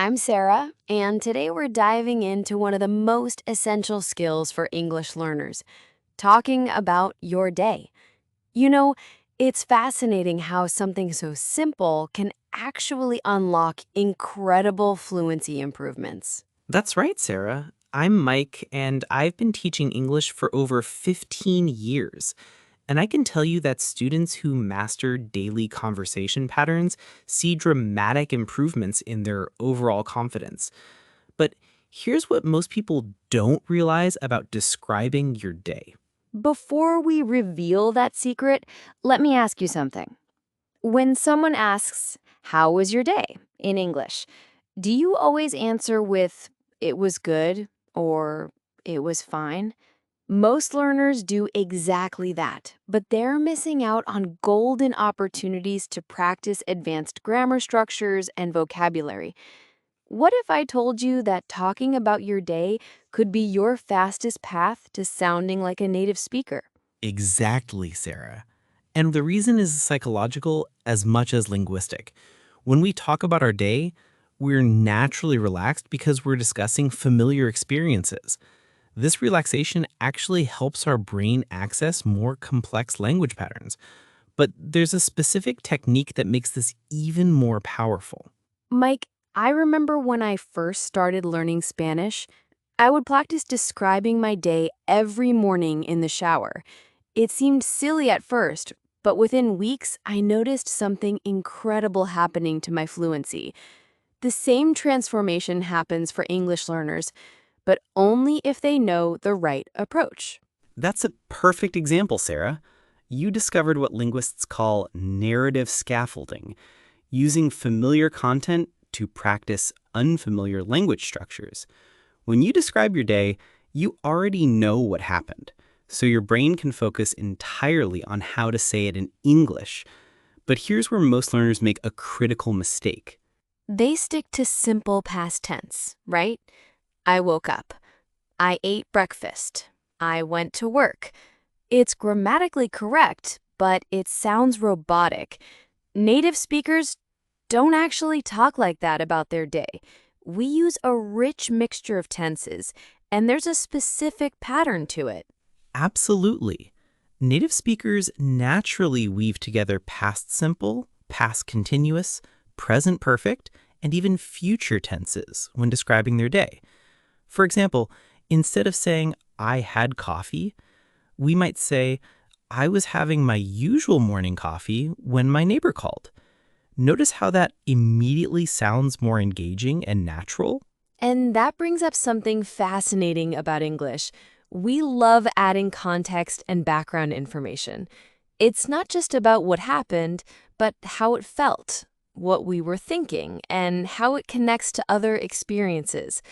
I'm Sarah, and today we're diving into one of the most essential skills for English learners, talking about your day. You know, it's fascinating how something so simple can actually unlock incredible fluency improvements. That's right, Sarah. I'm Mike, and I've been teaching English for over 15 years. And I can tell you that students who master daily conversation patterns see dramatic improvements in their overall confidence. But here's what most people don't realize about describing your day. Before we reveal that secret, let me ask you something. When someone asks, "How was your day?" in English, do you always answer with, "It was good," or "It was fine"? Most learners do exactly that, but they're missing out on golden opportunities to practice advanced grammar structures and vocabulary. What if I told you that talking about your day could be your fastest path to sounding like a native speaker? Exactly, Sarah. And the reason is psychological as much as linguistic. When we talk about our day, we're naturally relaxed because we're discussing familiar experiences. This relaxation actually helps our brain access more complex language patterns. But there's a specific technique that makes this even more powerful. Mike, I remember when I first started learning Spanish, I would practice describing my day every morning in the shower. It seemed silly at first, but within weeks, I noticed something incredible happening to my fluency. The same transformation happens for English learners, but only if they know the right approach. That's a perfect example, Sarah. You discovered what linguists call narrative scaffolding, using familiar content to practice unfamiliar language structures. When you describe your day, you already know what happened, so your brain can focus entirely on how to say it in English. But here's where most learners make a critical mistake. They stick to simple past tense, right? I woke up. I ate breakfast. I went to work. It's grammatically correct, but it sounds robotic. Native speakers don't actually talk like that about their day. We use a rich mixture of tenses, and there's a specific pattern to it. Absolutely. Native speakers naturally weave together past simple, past continuous, present perfect, and even future tenses when describing their day. For example, instead of saying, "I had coffee," we might say, "I was having my usual morning coffee when my neighbor called." Notice how that immediately sounds more engaging and natural? And that brings up something fascinating about English. We love adding context and background information. It's not just about what happened, but how it felt, what we were thinking, and how it connects to other experiences.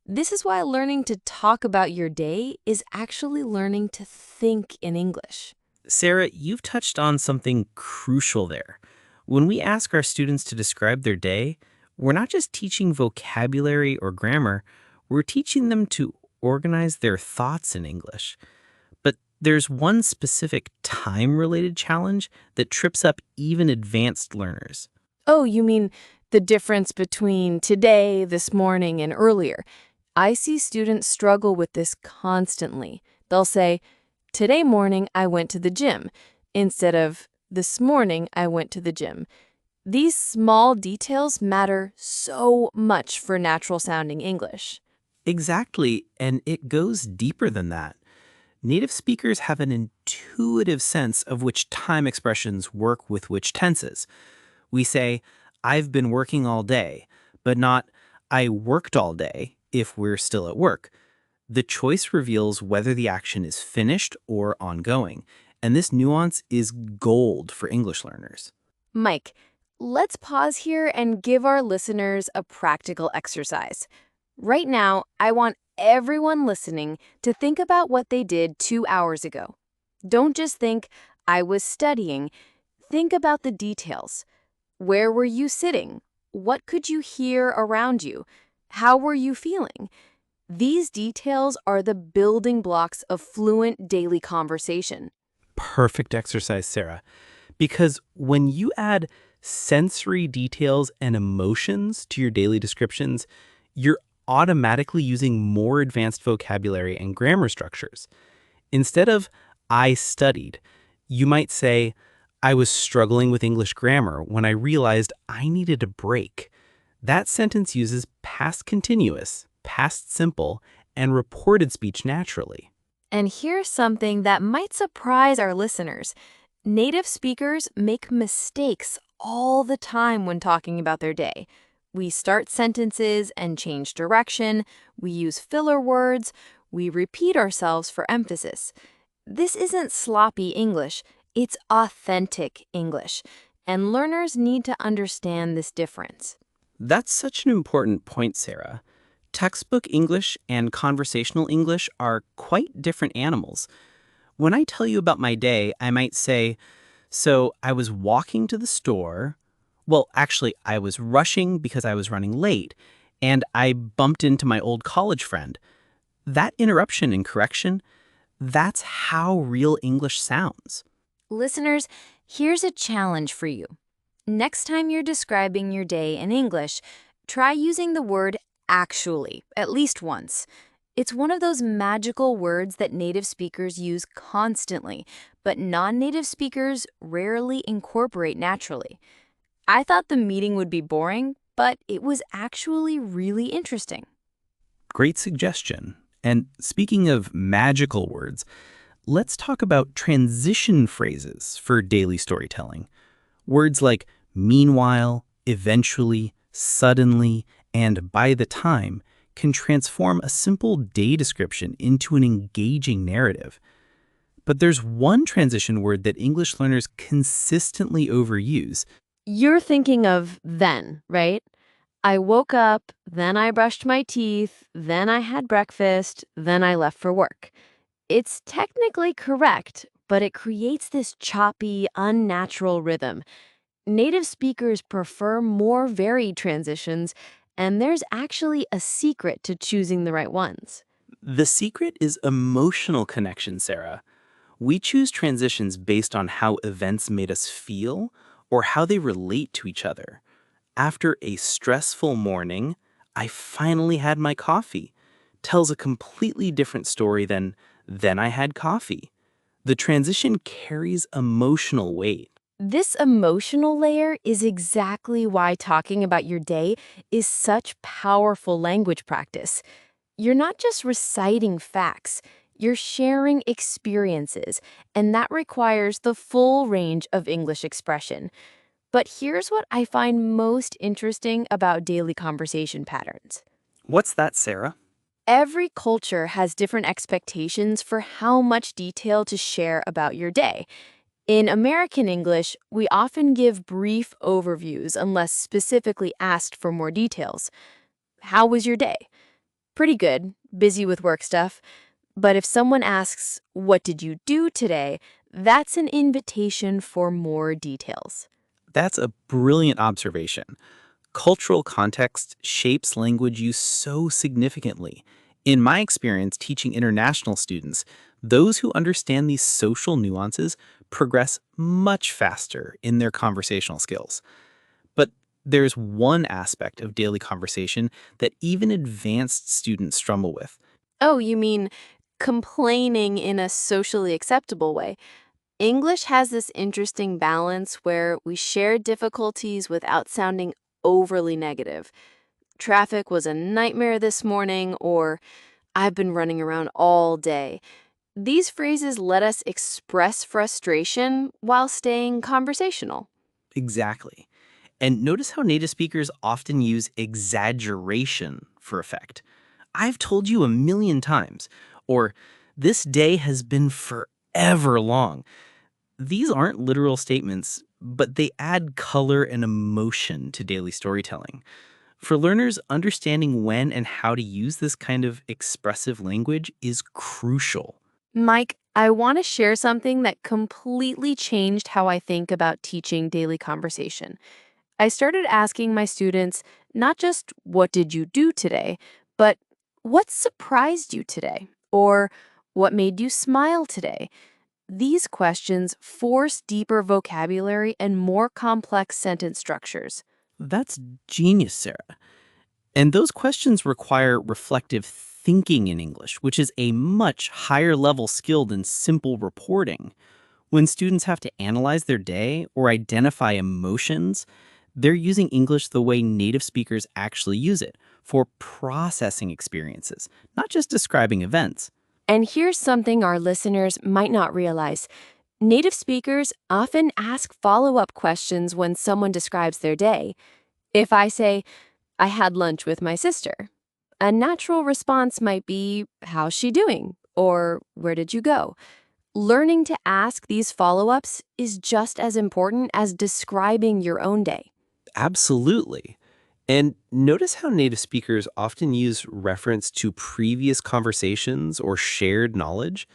This is why learning to talk about your day is actually learning to think in English. Sarah, you've touched on something crucial there. When we ask our students to describe their day, we're not just teaching vocabulary or grammar, we're teaching them to organize their thoughts in English. But there's one specific time-related challenge that trips up even advanced learners. Oh, you mean the difference between today, this morning, and earlier? I see students struggle with this constantly. They'll say, "Today morning I went to the gym," instead of "This morning I went to the gym." These small details matter so much for natural sounding English. Exactly, and it goes deeper than that. Native speakers have an intuitive sense of which time expressions work with which tenses. We say, "I've been working all day," but not, "I worked all day," if we're still at work. The choice reveals whether the action is finished or ongoing, and this nuance is gold for English learners. Mike, let's pause here and give our listeners a practical exercise. Right now, I want everyone listening to think about what they did 2 hours ago. Don't just think, "I was studying." Think about the details. Where were you sitting? What could you hear around you? How were you feeling? These details are the building blocks of fluent daily conversation. Perfect exercise, Sarah. Because when you add sensory details and emotions to your daily descriptions, you're automatically using more advanced vocabulary and grammar structures. Instead of I studied, you might say, I was struggling with English grammar when I realized I needed a break. That sentence uses past continuous, past simple, and reported speech naturally. And here's something that might surprise our listeners. Native speakers make mistakes all the time when talking about their day. We start sentences and change direction, we use filler words, we repeat ourselves for emphasis. This isn't sloppy English, it's authentic English, and learners need to understand this difference. That's such an important point, Sarah. Textbook English and conversational English are quite different animals. When I tell you about my day, I might say, so I was walking to the store. Well, actually, I was rushing because I was running late, and I bumped into my old college friend. That interruption and correction, that's how real English sounds. Listeners, here's a challenge for you. Next time you're describing your day in English, try using the word actually at least once. It's one of those magical words that native speakers use constantly, but non-native speakers rarely incorporate naturally. I thought the meeting would be boring, but it was actually really interesting. Great suggestion. And speaking of magical words, let's talk about transition phrases for daily storytelling. Words like meanwhile, eventually, suddenly, and by the time can transform a simple day description into an engaging narrative. But there's one transition word that English learners consistently overuse. You're thinking of then, right? I woke up, then I brushed my teeth, then I had breakfast, then I left for work. It's technically correct, but it creates this choppy, unnatural rhythm. Native speakers prefer more varied transitions, and there's actually a secret to choosing the right ones. The secret is emotional connection, Sarah. We choose transitions based on how events made us feel or how they relate to each other. After a stressful morning, I finally had my coffee tells a completely different story than then I had coffee. The transition carries emotional weight. This emotional layer is exactly why talking about your day is such powerful language practice. You're not just reciting facts, you're sharing experiences, and that requires the full range of English expression. But here's what I find most interesting about daily conversation patterns. What's that, Sarah? Every culture has different expectations for how much detail to share about your day. In American English, we often give brief overviews unless specifically asked for more details. How was your day? Pretty good, busy with work stuff. But if someone asks, what did you do today? That's an invitation for more details. That's a brilliant observation. Cultural context shapes language use so significantly. In my experience teaching international students, those who understand these social nuances progress much faster in their conversational skills. But there's one aspect of daily conversation that even advanced students struggle with. Oh, you mean complaining in a socially acceptable way? English has this interesting balance where we share difficulties without sounding overly negative. Traffic was a nightmare this morning, or I've been running around all day. These phrases let us express frustration while staying conversational. Exactly. And notice how native speakers often use exaggeration for effect. I've told you a million times, or this day has been forever long. These aren't literal statements, but they add color and emotion to daily storytelling. For learners, understanding when and how to use this kind of expressive language is crucial. Mike, I want to share something that completely changed how I think about teaching daily conversation. I started asking my students not just what did you do today, but what surprised you today? Or what made you smile today? These questions force deeper vocabulary and more complex sentence structures. That's genius, Sarah. And those questions require reflective thinking in English, which is a much higher level skill than simple reporting. When students have to analyze their day or identify emotions, they're using English the way native speakers actually use it for processing experiences, not just describing events. And here's something our listeners might not realize. Native speakers often ask follow-up questions when someone describes their day. If I say, I had lunch with my sister, a natural response might be, how's she doing? Or where did you go? Learning to ask these follow-ups is just as important as describing your own day. Absolutely. And notice how native speakers often use reference to previous conversations or shared knowledge.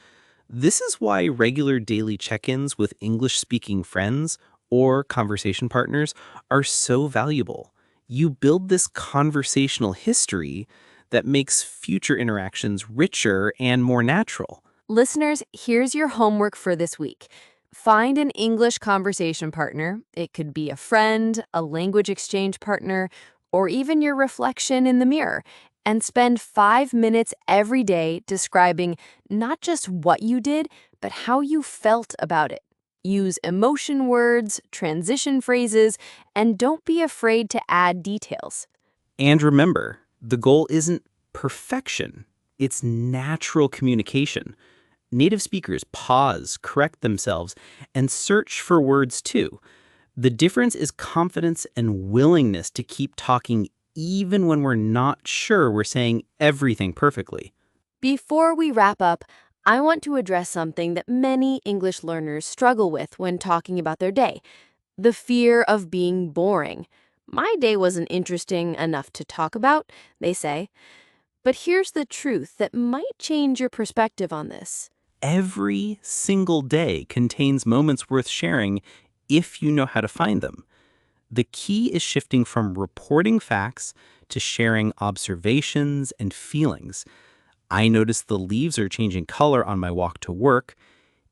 This is why regular daily check-ins with English-speaking friends or conversation partners are so valuable. You build this conversational history that makes future interactions richer and more natural. Listeners, here's your homework for this week. Find an English conversation partner. It could be a friend, a language exchange partner, or even your reflection in the mirror. And spend 5 minutes every day describing not just what you did, but how you felt about it. Use emotion words, transition phrases, and don't be afraid to add details. And remember, the goal isn't perfection, it's natural communication. Native speakers pause, correct themselves, and search for words too. The difference is confidence and willingness to keep talking even when we're not sure we're saying everything perfectly. Before we wrap up, I want to address something that many English learners struggle with when talking about their day: the fear of being boring. My day wasn't interesting enough to talk about, they say. But here's the truth that might change your perspective on this. Every single day contains moments worth sharing if you know how to find them. The key is shifting from reporting facts to sharing observations and feelings. I noticed the leaves are changing color on my walk to work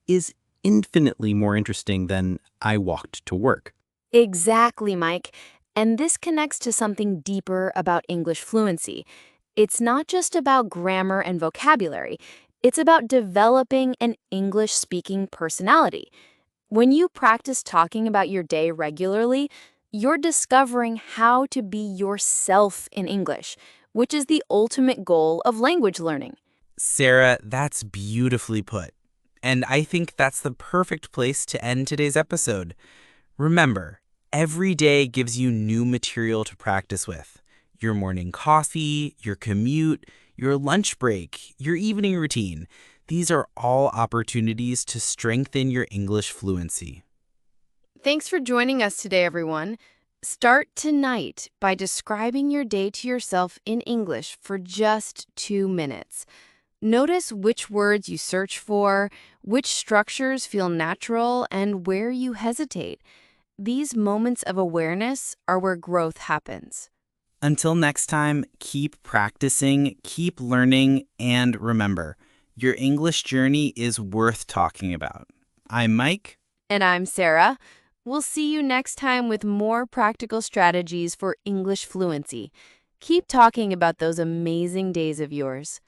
is infinitely more interesting than I walked to work. Exactly, Mike. And this connects to something deeper about English fluency. It's not just about grammar and vocabulary, it's about developing an English speaking personality. When you practice talking about your day regularly, you're discovering how to be yourself in English, which is the ultimate goal of language learning. Sarah, that's beautifully put. And I think that's the perfect place to end today's episode. Remember, every day gives you new material to practice with. Your morning coffee, your commute, your lunch break, your evening routine. These are all opportunities to strengthen your English fluency. Thanks for joining us today, everyone. Start tonight by describing your day to yourself in English for just 2 minutes. Notice which words you search for, which structures feel natural, and where you hesitate. These moments of awareness are where growth happens. Until next time, keep practicing, keep learning, and remember, your English journey is worth talking about. I'm Mike. And I'm Sarah. We'll see you next time with more practical strategies for English fluency. Keep talking about those amazing days of yours.